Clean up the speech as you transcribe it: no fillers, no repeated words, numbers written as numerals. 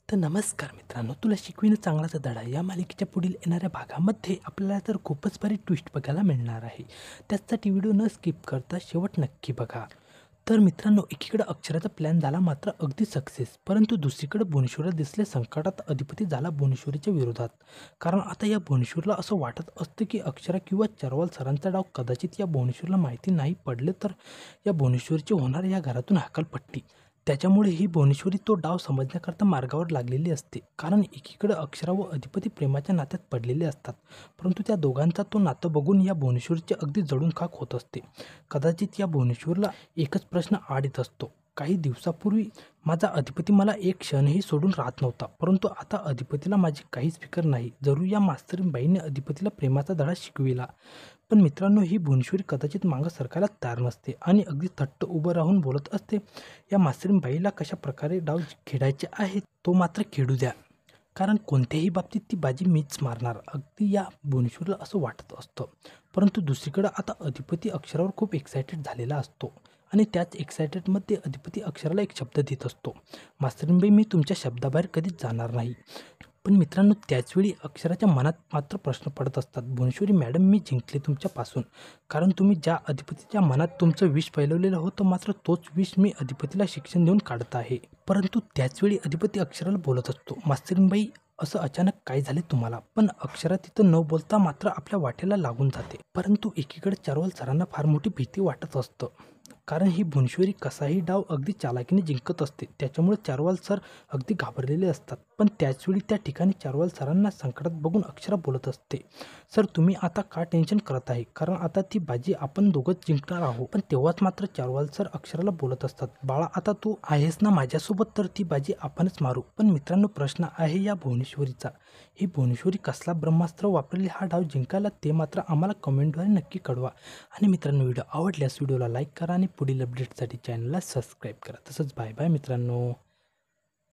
तर नमस्कार मित्रांनो, तुला शिकविणं चांगलाचा धडा या मालिकेच्या पुढील येणाऱ्या भागामध्ये आपल्याला तर खूपच भारी ट्विस्ट बघायला मिळणार आहे. त्यासाठी व्हिडिओ न स्किप करता शेवट नक्की बघा. तर मित्रांनो, एकीकडे अक्षराचा प्लॅन झाला मात्र अगदी सक्सेस, परंतु दुसरीकडे भुवनेश्वरला दिसले संकटात. अधिपती झाला भुवनेश्वरीच्या विरोधात. कारण आता या भुवनेश्वरला असं वाटत असतं की अक्षरा किंवा चरवाल सरांचा डाव कदाचित या भुवनेश्वरला माहिती नाही पडले तर या भुवनेश्वरीची होणार या घरातून हकालपट्टी. त्याच्यामुळे ही भुवनेश्वरी तो डाव समजण्याकरता मार्गावर लागलेली असते. कारण एकीकडे अक्षरा व अधिपती प्रेमाच्या नात्यात पडलेले असतात, परंतु त्या दोघांचा तो नातं बघून या भुवनेश्वरीचे अगदी जळून खाक होत असते. कदाचित या भुवनेश्वरला एकच प्रश्न आड येत असतो. काही दिवसापूर्वी माझा अधिपती मला एक क्षणही सोडून राहत नव्हता, परंतु आता अधिपतीला माझी काहीच फिकर नाही. जरूर या मास्तरीबाईंनी अधिपतीला प्रेमाचा धडा शिकविला. पण मित्रांनो, ही भुवनेश्वरी कदाचित मागं सरकायला तयार नसते आणि अगदी थट्ट उभं राहून बोलत असते, या मास्तरीबाईला कशा प्रकारे डाव खेळायचे आहे तो मात्र खेळू द्या, कारण कोणत्याही बाबतीत ती बाजी मीच मारणार. अगदी या भुवनेश्वरीला असं वाटत असतं. परंतु दुसरीकडे आता अधिपती अक्षरावर खूप एक्सायटेड झालेला असतो आणि त्याच एक्सायटेडमध्ये अधिपती अक्षराला एक शब्द देत असतो, मास्तरीबाई मी तुमच्या शब्दाबाहेर कधीच जाणार नाही. पण मित्रांनो, त्याचवेळी अक्षराच्या मनात मात्र प्रश्न पडत असतात, भुवनेश्वरी मॅडम मी जिंकले तुमच्यापासून, कारण तुम्ही ज्या अधिपतीच्या मनात तुमचं विष फैलवलेलं होतं मात्र तोच विष मी अधिपतीला शिक्षण देऊन काढत आहे. परंतु त्याचवेळी अधिपती अक्षराला बोलत असतो, मास्तरीबाई असं अचानक काय झाले तुम्हाला. पण अक्षरा तिथं न बोलता मात्र आपल्या वाटेला लागून जाते. परंतु एकीकडे चरवाल सरांना फार मोठी भीती वाटत असतं, कारण ही भुवनेश्वरी कसाही डाव अगदी चालाकीने जिंकत असते. त्याच्यामुळे चरवाल सर अगदी घाबरलेले असतात. पण त्याचवेळी त्या ठिकाणी चरवाल सरांना संकटात बघून अक्षरा बोलत असते, सर तुम्ही आता का टेन्शन करत आहे, कारण आता ती बाजी आपण दोघंच जिंकणार आहोत. पण तेव्हाच मात्र चरवाल सर अक्षराला बोलत असतात, बाळा आता तू आहेस ना माझ्यासोबत, तर ती बाजी आपणच मारू. पण मित्रांनो, प्रश्न आहे या भुवनेश्वरीचा, ही भुवनेश्वरी कसला ब्रह्मास्त्र वापरली हा डाव जिंकायला, ते मात्र आम्हाला कमेंटद्वारे नक्की कळवा. आणि मित्रांनो, व्हिडिओ आवडल्यास व्हिडिओला लाईक करा आणि पुढील अपडेटसाठी चॅनलला सबस्क्राईब करा. तसंच बाय बाय मित्रांनो.